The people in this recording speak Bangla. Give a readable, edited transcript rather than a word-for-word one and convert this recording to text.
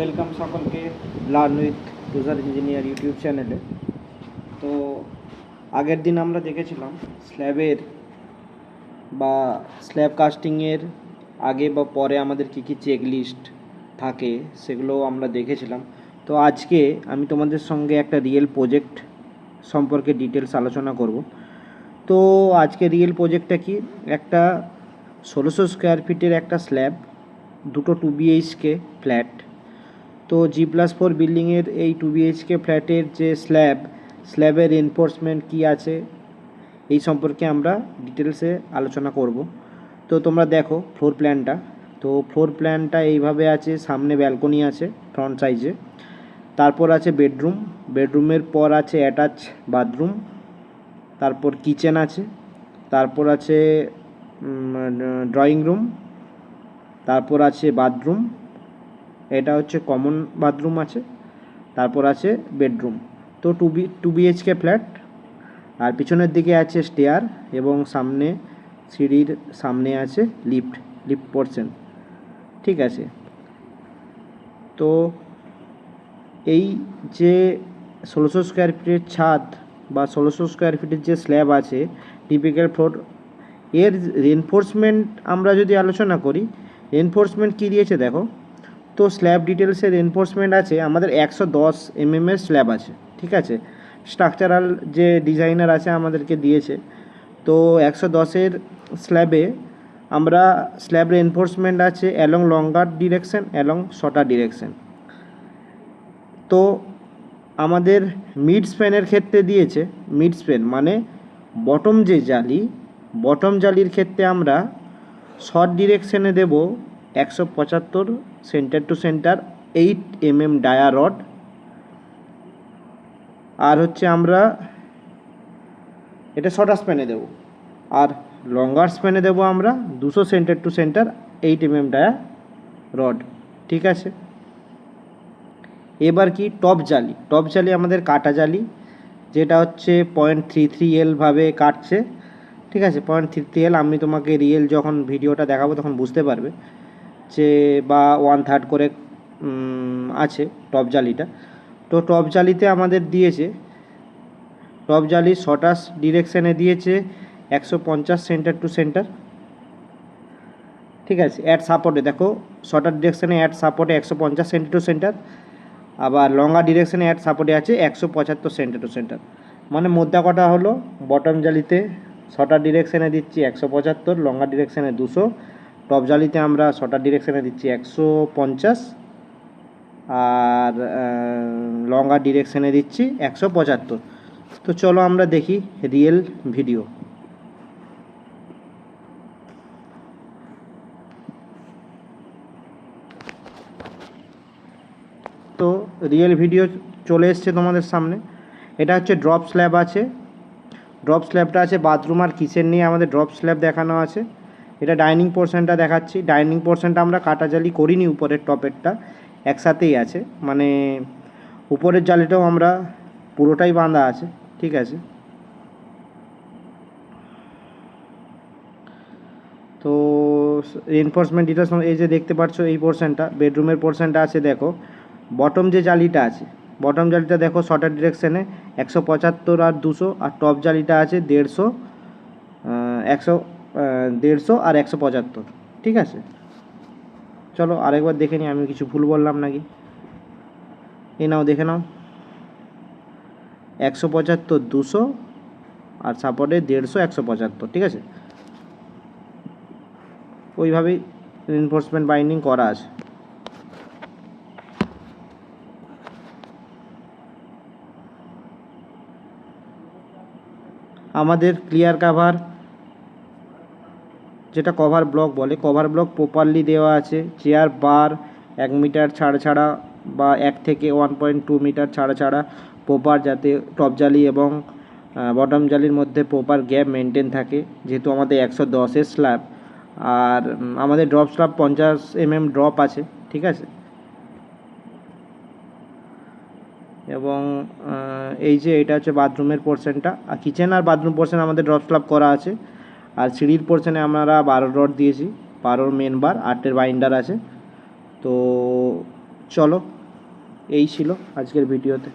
ওয়েলকাম সকলকে লার্ন উইথ টুজার ইঞ্জিনিয়ার ইউটিউব চ্যানেলে। তো আগের দিন আমরা দেখেছিলাম স্ল্যাব কাস্টিংয়ের আগে বা পরে আমাদের কী কী চেকলিস্ট থাকে সেগুলো আমরা দেখেছিলাম। তো আজকে আমি তোমাদের সঙ্গে একটা রিয়েল প্রজেক্ট সম্পর্কে ডিটেলস আলোচনা করব। তো আজকে রিয়েল প্রজেক্টটা কি, একটা 1600 স্কোয়ার ফিটের একটা স্ল্যাব, দুটো 2 BHK ফ্ল্যাট। তো G+4 বিল্ডিংয়ের এই 2 BHK ফ্ল্যাটের যে স্ল্যাবের এনফোর্সমেন্ট কী আছে এই সম্পর্কে আমরা ডিটেলসে আলোচনা করব। তো তোমরা দেখো ফ্লোর প্ল্যানটা। তো ফ্লোর প্ল্যানটা এইভাবে আছে, সামনে ব্যালকনি আছে ফ্রন্ট সাইজে, তারপর আছে বেডরুমের পর আছে অ্যাটাচ বাথরুম, তারপর কিচেন আছে, তারপর আছে ড্রয়িং রুম, তারপর আছে বাথরুম, এটা হচ্ছে কমন বাথরুম আছে, তারপর আছে বেডরুম। তো 2 BHK ফ্ল্যাট। আর পিছনের দিকে আছে স্টেয়ার এবং সামনে সিঁড়ির সামনে আছে লিফট পোর্শন। ঠিক আছে। তো এই যে 1600 স্কোয়ার ফিটের ছাদ বা 1600 স্কোয়ার ফিটের যে স্ল্যাব আছে টিপিক্যাল ফ্লোর, এর রেনফোর্সমেন্ট আমরা যদি আলোচনা করি, রেনফোর্সমেন্ট কী দিয়েছে দেখো। তো স্ল্যাব ডিটেলসের রেনফোর্সমেন্ট আছে আমাদের 110 mm এর স্ল্যাব আছে। ঠিক আছে, স্ট্রাকচারাল যে ডিজাইনার আছে আমাদেরকে দিয়েছে। তো 110-এর স্ল্যাবে আমরা স্ল্যাব রেনফোর্সমেন্ট আছে along longer direction, along shorter direction. তো আমাদের মিড স্প্যানের ক্ষেত্রে দিয়েছে, মিড স্প্যান মানে বটম জালির ক্ষেত্রে আমরা শর্ট ডিরেকশনে দেব 175 centre to centre 8 mm dia rod. আর হচ্ছে আমরা এটা শর্টার স্প্যানে দেব, আর লঙ্গার স্প্যানে দেব আমরা 200 centre to centre 8 mm dia rod. ঠিক আছে। এবার কি টপ জালি আমাদের কাটা জালি, যেটা হচ্ছে 0.33L ভাবে কাটছে। ঠিক আছে, 0.33L। আমি তোমাকে রিয়েল যখন ভিডিওটা দেখাবো তখন বুঝতে পারবে যে বা 1/3 করে আছে টপ জালিটা। তো টপ জালিতে আমাদের দিয়েছে, টপ জালি শর্টার ডিরেকশানে দিয়েছে 150 সেন্টার টু সেন্টার। ঠিক আছে, অ্যাড সাপোর্টে দেখো, শর্টার ডিরেকশানে অ্যাড সাপোর্টে 150 সেন্টার টু সেন্টার, আবার লঙ্গার ডিরেকশানে অ্যাড সাপোর্টে আছে 175 সেন্টার টু সেন্টার। মানে মোদ্দা কথা হলো, বটম জালিতে শর্টার ডিরেকশানে দিচ্ছি 175, লঙ্গার ডিরেকশানে 200, টপ জালিতে আমরা শর্টার ডিরেকশানে দিচ্ছি 150 আর লঙ্গার ডিরেকশানে দিচ্ছি 175। তো চলো আমরা দেখি রিয়েল ভিডিও। তো রিয়েল ভিডিও চলে এসছে তোমাদের সামনে। এটা হচ্ছে ড্রপ স্ল্যাব আছে, ড্রপ স্ল্যাবটা আছে বাথরুম আর কিচেন নিয়ে আমাদের ড্রপ স্ল্যাব দেখানো আছে। এটা ডাইনিং পোর্শনটা দেখাচ্ছি। ডাইনিং পোর্শনটা আমরা কাটা জালি করিনি, উপরের টপেরটা একসাথেই আছে, মানে উপরের জালিটাও আমরা পুরোটাই বাঁধা আছে। ঠিক আছে। তো রেনফোর্সমেন্ট ডিটেলস এই যে দেখতে পাচ্ছ, এই পোর্শনটা বেডরুমের পোর্শনটা আছে। দেখো বটম যে জালিটা আছে, বটম জালিটা দেখো শর্টার ডিরেকশানে 175 আর 200, আর টপ জালিটা আছে 150 আর 175। ঠিক আছে, চলো আরেকবার দেখে নিই আমি কিছু ভুল বললাম নাকি। এই নাও দেখে নাও, 175 200 আর সাপোর্টে 150 175। ঠিক আছে, ওইভাবেই রিনফোর্সমেন্ট বাইন্ডিং করা আছে। আমাদের ক্লিয়ার কাভার, যেটা কভার ব্লক বলে, কভার ব্লক প্রপারলি দেওয়া আছে। চেয়ার বার 1 মিটার ছাড়া বা 1 থেকে 1.2 মিটার ছাড়া প্রপার, যাতে টপ জালি এবং বটম জালির মধ্যে প্রপার গ্যাপ মেনটেন থাকে, যেহেতু আমাদের 110-এর স্ল্যাব। আর আমাদের ড্রপ স্ল্যাব 50 mm ড্রপ আছে। ঠিক আছে। এবং এই যে এটা হচ্ছে বাথরুমের পোর্শনটা, আর কিচেন আর বাথরুম পোর্শন আমাদের ড্রপ স্ল্যাব করা আছে। আর সিঁড়ির পোর্শনে আমরা 12 রড দিয়েছি, 12 মেন বার, 8-এর বাইন্ডার আছে। তো চলো, এই ছিল আজকের ভিডিওতে।